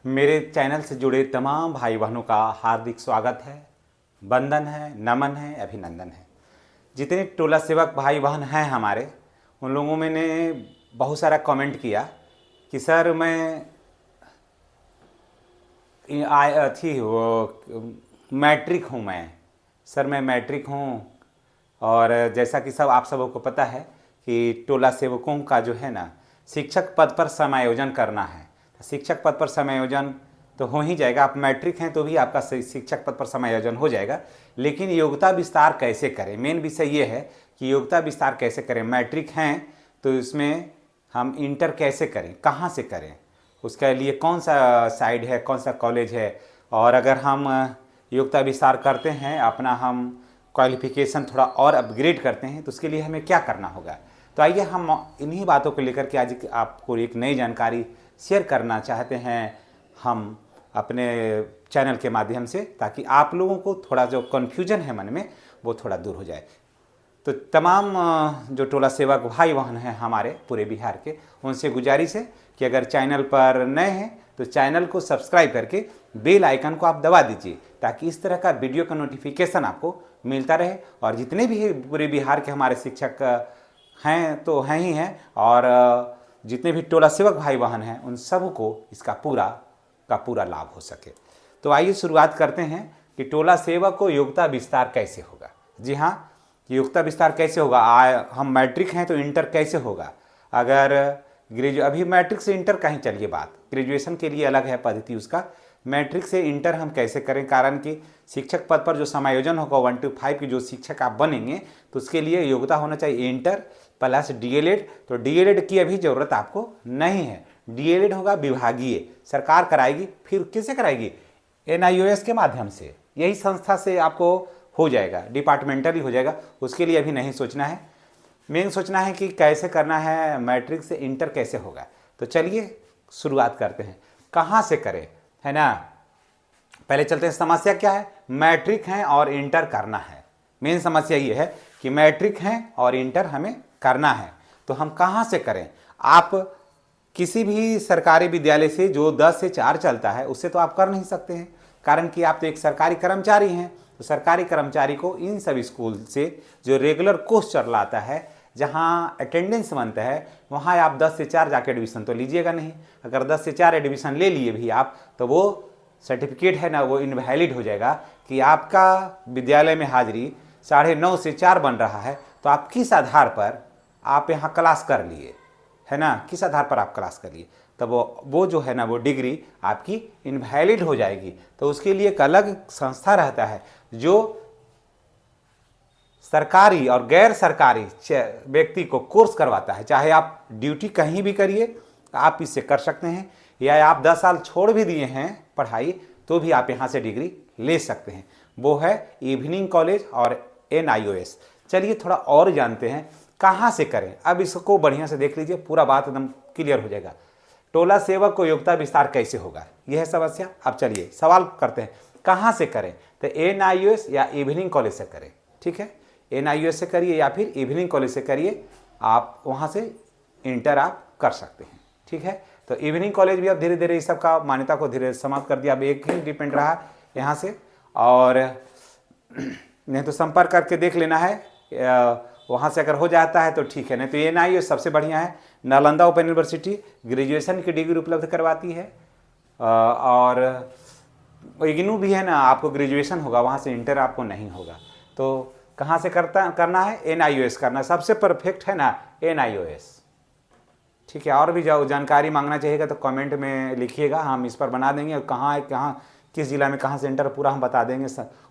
मेरे चैनल से जुड़े तमाम भाई बहनों का हार्दिक स्वागत है, वंदन है, नमन है, अभिनंदन है। जितने टोला सेवक भाई बहन हैं हमारे, उन लोगों में ने बहुत सारा कमेंट किया कि सर मैं थी वो मैट्रिक हूँ मैं मैट्रिक हूँ। और जैसा कि सब आप सबों को पता है कि टोला सेवकों का जो है ना, शिक्षक पद पर समायोजन करना है। शिक्षक पद पर समायोजन तो हो ही जाएगा, आप मैट्रिक हैं तो भी आपका शिक्षक पद पर समायोजन हो जाएगा। लेकिन योग्यता विस्तार कैसे करें, मेन विषय ये है कि योग्यता विस्तार कैसे करें। मैट्रिक हैं तो इसमें हम इंटर कैसे करें, कहाँ से करें, उसके लिए कौन सा साइड है, कौन सा कॉलेज है। और अगर हम योग्यता विस्तार करते हैं, अपना हम क्वालिफिकेशन थोड़ा और अपग्रेड करते हैं, तो उसके लिए हमें क्या करना होगा। तो आइए हम इन्हीं बातों को लेकर के आज आपको एक नई जानकारी शेयर करना चाहते हैं हम अपने चैनल के माध्यम से, ताकि आप लोगों को थोड़ा जो कन्फ्यूजन है मन में वो थोड़ा दूर हो जाए। तो तमाम जो टोला सेवक भाई बहन हैं हमारे पूरे बिहार के, उनसे गुजारिश है कि अगर चैनल पर नए हैं तो चैनल को सब्सक्राइब करके बेल आइकन को आप दबा दीजिए, ताकि इस तरह का वीडियो का नोटिफिकेशन आपको मिलता रहे। और जितने भी पूरे बिहार के हमारे शिक्षक हैं तो हैं ही हैं, और जितने भी टोला सेवक भाई बहन हैं उन सब को इसका पूरा लाभ हो सके। तो आइए शुरुआत करते हैं कि टोला सेवक को योग्यता विस्तार कैसे होगा। जी हाँ, योग्यता विस्तार कैसे होगा। हम मैट्रिक हैं तो इंटर कैसे होगा। अगर अभी मैट्रिक से इंटर कहीं चलिए बात, ग्रेजुएशन के लिए अलग है पद्धति उसका। मैट्रिक से इंटर हम कैसे करें, कारण कि शिक्षक पद पर जो समायोजन होगा 1 to 5 की जो शिक्षक आप बनेंगे, तो उसके लिए योग्यता होना चाहिए इंटर प्लस डीएलएड। तो डीएलएड की अभी ज़रूरत आपको नहीं है, डीएलएड होगा विभागीय, सरकार कराएगी। फिर किससे कराएगी, एनआईओएस के माध्यम से, यही संस्था से आपको हो जाएगा, डिपार्टमेंटली हो जाएगा। उसके लिए अभी नहीं सोचना है, मेन सोचना है कि कैसे करना है, मैट्रिक से इंटर कैसे होगा। तो चलिए शुरुआत करते हैं, कहाँ से करें, है ना। पहले चलते हैं, समस्या क्या है। मैट्रिक हैं और इंटर करना है। मेन समस्या ये है कि मैट्रिक हैं और इंटर हमें करना है, तो हम कहाँ से करें। आप किसी भी सरकारी विद्यालय से जो 10 से 4 चलता है उससे तो आप कर नहीं सकते हैं, कारण कि आप तो एक सरकारी कर्मचारी हैं। तो सरकारी कर्मचारी को इन सब स्कूल से जो रेगुलर कोर्स चलाता है, जहाँ अटेंडेंस बनता है, वहाँ आप 10 से 4 जाके एडमिशन तो लीजिएगा नहीं। अगर 10 से 4 एडमिशन ले लिए भी आप, तो वो सर्टिफिकेट है ना, वो इनवैलिड हो जाएगा कि आपका विद्यालय में हाजिरी 9:30 से 4 बन रहा है, तो आप किस आधार पर आप यहाँ क्लास कर लिए, है ना, किस आधार पर आप क्लास कर लिए, तब वो जो है ना, वो डिग्री आपकी इनवैलिड हो जाएगी। तो उसके लिए एक अलग संस्था रहता है जो सरकारी और गैर सरकारी व्यक्ति को कोर्स करवाता है। चाहे आप ड्यूटी कहीं भी करिए, आप इससे कर सकते हैं, या आप 10 साल छोड़ भी दिए हैं पढ़ाई, तो भी आप यहाँ से डिग्री ले सकते हैं। वो है इवनिंग कॉलेज और एनआईओएस। चलिए थोड़ा और जानते हैं कहाँ से करें। अब इसको बढ़िया से देख लीजिए, पूरा बात एकदम क्लियर हो जाएगा। टोला सेवक को योग्यता विस्तार कैसे होगा, यह है समस्या। अब चलिए सवाल करते हैं, कहाँ से करें। तो एनआईओएस या इवनिंग कॉलेज से करें, ठीक है। एनआईओएस से करिए या फिर इवनिंग कॉलेज से करिए, आप वहाँ से इंटर आप कर सकते हैं, ठीक है। तो इवनिंग कॉलेज भी अब धीरे धीरे इस सब का मान्यता को धीरे समाप्त कर दिया। अब एक ही डिपेंड रहा यहाँ से, और नहीं तो संपर्क करके देख लेना है, वहाँ से अगर हो जाता है तो ठीक है, नहीं तो एनआईओएस सबसे बढ़िया है। नालंदा ओपन यूनिवर्सिटी ग्रेजुएशन की डिग्री उपलब्ध करवाती है, और इग्नू भी है ना, आपको ग्रेजुएशन होगा, वहाँ से इंटर आपको नहीं होगा। तो कहाँ से करना है, एनआईओएस करना सबसे परफेक्ट है ना, एनआईओएस, ठीक है। और भी जानकारी मांगना चाहिएगा तो कमेंट में लिखिएगा, हम इस पर बना देंगे। और कहाँ किस जिला में कहाँ से इंटर पूरा हम बता देंगे,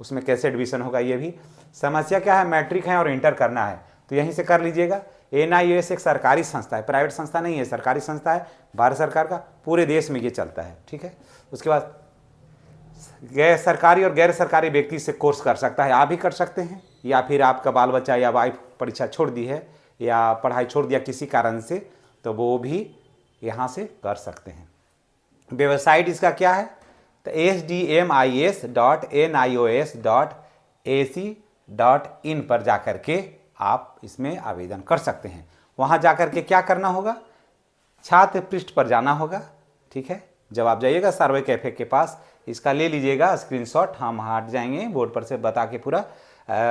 उसमें कैसे एडमिशन होगा ये भी। समस्या क्या है, मैट्रिक है और इंटर करना है तो यहीं से कर लीजिएगा। एनआईओएस एक सरकारी संस्था है, प्राइवेट संस्था नहीं है, सरकारी संस्था है, भारत सरकार का, पूरे देश में ये चलता है, ठीक है। उसके बाद गैर सरकारी और गैर सरकारी व्यक्ति से कोर्स कर सकता है, आप भी कर सकते हैं, या फिर आपका बाल बच्चा या वाइफ परीक्षा छोड़ दी है या पढ़ाई छोड़ दिया किसी कारण से, तो वो भी यहाँ से कर सकते हैं। वेबसाइट इसका क्या है, तो sdmis.nios.ac.in पर जाकर के आप इसमें आवेदन कर सकते हैं। वहाँ जाकर के क्या करना होगा, छात्र पृष्ठ पर जाना होगा, ठीक है। जब आप जाइएगा सर्वे कैफ़े के पास, इसका ले लीजिएगा स्क्रीनशॉट, हम हट जाएंगे बोर्ड पर से बता के पूरा।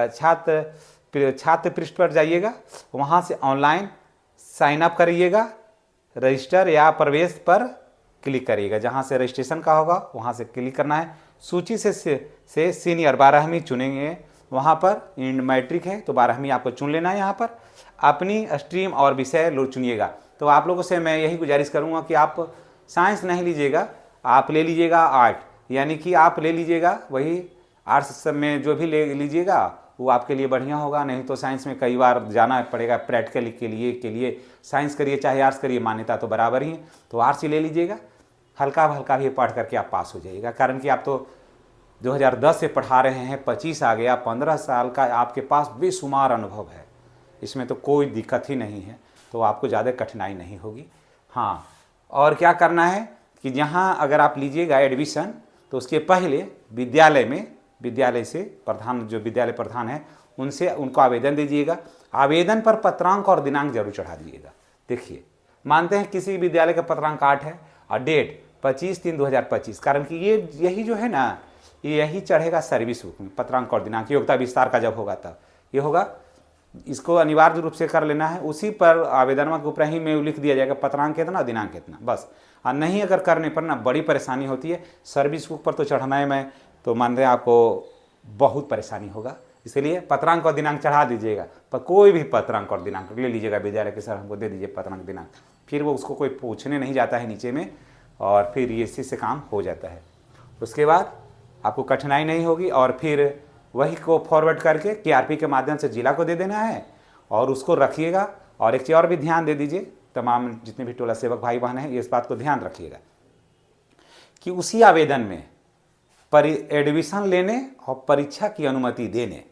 छात्र पृष्ठ पर जाइएगा, वहाँ से ऑनलाइन साइन अप करिएगा, रजिस्टर या प्रवेश पर क्लिक करिएगा। जहाँ से रजिस्ट्रेशन का होगा वहाँ से क्लिक करना है। सूची से सीनियर 12वीं चुनेंगे, वहाँ पर मैट्रिक है तो 12वीं आपको चुन लेना है। यहाँ पर अपनी स्ट्रीम और विषय लो चुनिएगा। तो आप लोगों से मैं यही गुजारिश करूँगा कि आप साइंस नहीं लीजिएगा, आप ले लीजिएगा आर्ट, यानी कि आप ले लीजिएगा वही आर्ट्स में जो भी ले लीजिएगा वो आपके लिए बढ़िया होगा। नहीं तो साइंस में कई बार जाना पड़ेगा प्रैक्टिकल के लिए साइंस करिए चाहे आर्ट्स करिए, मान्यता तो बराबर ही है। तो आर्ट्स ही ले लीजिएगा, हल्का हल्का भी पढ़ करके आप पास हो जाइएगा। कारण कि आप तो 2010 से पढ़ा रहे हैं, 25 आ गया, 15 साल का आपके पास बेशुमार अनुभव है, इसमें तो कोई दिक्कत ही नहीं है, तो आपको ज़्यादा कठिनाई नहीं होगी। हाँ, और क्या करना है कि जहाँ अगर आप लीजिएगा एडमिशन तो उसके पहले विद्यालय से प्रधान, जो विद्यालय प्रधान है उनसे उनको आवेदन दीजिएगा। आवेदन पर पत्रांक और दिनांक जरूर चढ़ा दीजिएगा। देखिए, मानते हैं किसी विद्यालय का पत्रांक 8 है और डेट 25/3/2025, कारण कि यही जो है ना, यही चढ़ेगा सर्विस बुक में, पत्रांक और दिनांक। योग्यता विस्तार का जब होगा तब ये होगा, इसको अनिवार्य रूप से कर लेना है। उसी पर आवेदन के ऊपर ही में लिख दिया जाएगा पत्रांक कितना, दिनांक कितना, बस। और नहीं अगर करने पर ना बड़ी परेशानी होती है, सर्विस बुक पर तो चढ़ाना है मैं तो मान रहे हैं आपको बहुत परेशानी होगा। इसलिए पत्रांक और दिनांक चढ़ा दीजिएगा, पर कोई भी पत्रांक और दिनांक ले लीजिएगा विद्यालय के, सर हमको दे दीजिए पत्रांक दिनांक, फिर वो उसको कोई पूछने नहीं जाता है नीचे में, और फिर ये इसी से काम हो जाता है। उसके बाद आपको कठिनाई नहीं होगी, और फिर वही को फॉरवर्ड करके TRP के माध्यम से जिला को दे देना है और उसको रखिएगा। और एक चीज़ और भी ध्यान दे दीजिए, तमाम जितने भी टोला सेवक भाई बहन हैं, इस बात को ध्यान रखिएगा कि उसी आवेदन में एडमिशन लेने और परीक्षा की अनुमति देने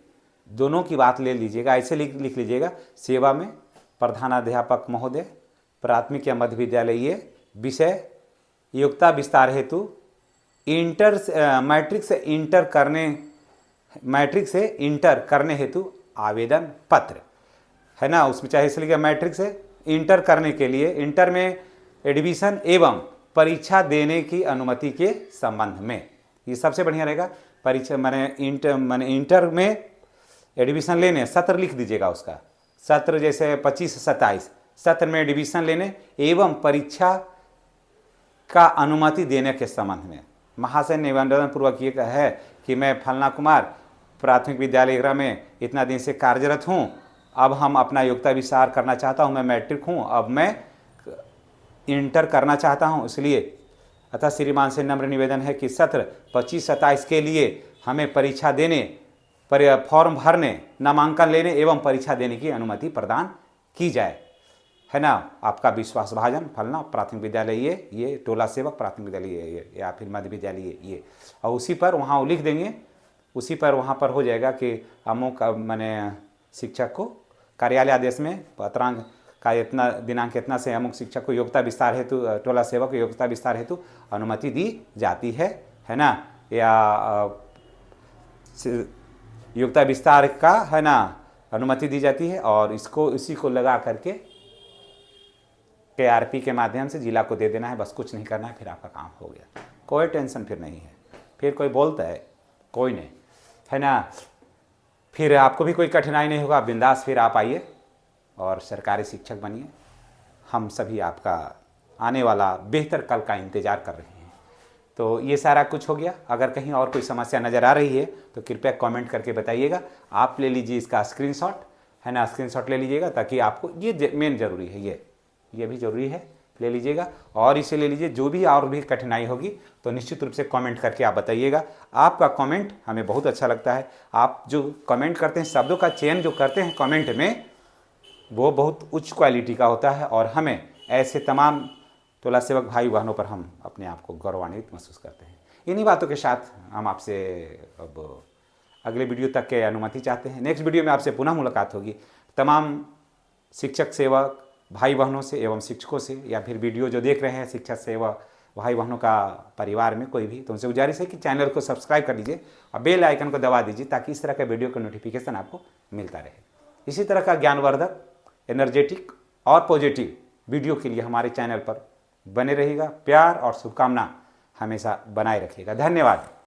दोनों की बात ले लीजिएगा। ऐसे लिख लीजिएगा, सेवा में प्रधानाध्यापक महोदय, प्राथमिक या मध्य विद्यालय, ये विषय योग्यता विस्तार हेतु मैट्रिक से इंटर करने हेतु आवेदन पत्र है ना, उसमें चाहे इसलिए कि मैट्रिक से इंटर करने के लिए, इंटर में एडमिशन एवं परीक्षा देने की अनुमति के संबंध में, ये सबसे बढ़िया रहेगा। परीक्षा माने इंटर में एडमिशन लेने, सत्र लिख दीजिएगा उसका, सत्र जैसे 25-27, सत्र में एडमिशन लेने एवं परीक्षा का अनुमति देने के संबंध में महाशय निबंधन पूर्वक ये है कि मैं फलना कुमार प्राथमिक विद्यालय में इतना दिन से कार्यरत हूँ, अब हम अपना योग्यता विस्तार करना चाहता हूँ, मैं मैट्रिक हूँ, अब मैं इंटर करना चाहता हूँ, इसलिए अतः श्रीमान से नम्र निवेदन है कि सत्र 25-27 के लिए हमें परीक्षा देने, फॉर्म भरने, नामांकन लेने एवं परीक्षा देने की अनुमति प्रदान की जाए, है ना। आपका विश्वास भाजन फलना प्राथमिक विद्यालय ये टोला सेवक प्राथमिक विद्यालय ये या फिर मध्य विद्यालय ये, और उसी पर वहाँ वो लिख देंगे, उसी पर वहाँ पर हो जाएगा कि अमुक माने शिक्षक को कार्यालय आदेश में पत्रांक का इतना दिनांक इतना से अमुक शिक्षक को योग्यता विस्तार हेतु, टोला सेवक को योग्यता विस्तार हेतु अनुमति दी जाती है ना, या योग्यता विस्तार का है ना अनुमति दी जाती है, और इसी को लगा करके TRP के माध्यम से जिला को दे देना है, बस कुछ नहीं करना है, फिर आपका काम हो गया, कोई टेंशन फिर नहीं है। फिर कोई बोलता है कोई नहीं, है ना, फिर आपको भी कोई कठिनाई नहीं होगा, बिंदास फिर आप आइए और सरकारी शिक्षक बनिए। हम सभी आपका आने वाला बेहतर कल का इंतज़ार कर रहे हैं। तो ये सारा कुछ हो गया। अगर कहीं और कोई समस्या नज़र आ रही है तो कृपया कमेंट करके बताइएगा। आप ले लीजिए इसका स्क्रीनशॉट, है ना, स्क्रीनशॉट ले लीजिएगा, ताकि आपको ये मेन ज़रूरी है, ये भी ज़रूरी है, ले लीजिएगा। और इसे ले लीजिए, जो भी और भी कठिनाई होगी तो निश्चित रूप से कमेंट करके आप बताइएगा। आपका कमेंट हमें बहुत अच्छा लगता है। आप जो कमेंट करते हैं, शब्दों का चयन जो करते हैं कमेंट में, वो बहुत उच्च क्वालिटी का होता है, और हमें ऐसे तमाम टोला सेवक भाई बहनों पर हम अपने आप को गौरवान्वित महसूस करते हैं। इन्हीं बातों के साथ हम आपसे अब अगले वीडियो तक के अनुमति चाहते हैं। नेक्स्ट वीडियो में आपसे पुनः मुलाकात होगी। तमाम शिक्षक सेवक भाई बहनों से एवं शिक्षकों से, या फिर वीडियो जो देख रहे हैं शिक्षक सेवक भाई बहनों का परिवार में कोई भी, तो उनसे गुजारिश है कि चैनल को सब्सक्राइब कर लीजिए और बेल आइकन को दबा दीजिए, ताकि इस तरह का वीडियो का नोटिफिकेशन आपको मिलता रहे। इसी तरह का ज्ञानवर्धक, एनर्जेटिक और पॉजिटिव वीडियो के लिए हमारे चैनल पर बने रहिएगा। प्यार और शुभकामना हमेशा बनाए रखिएगा। धन्यवाद।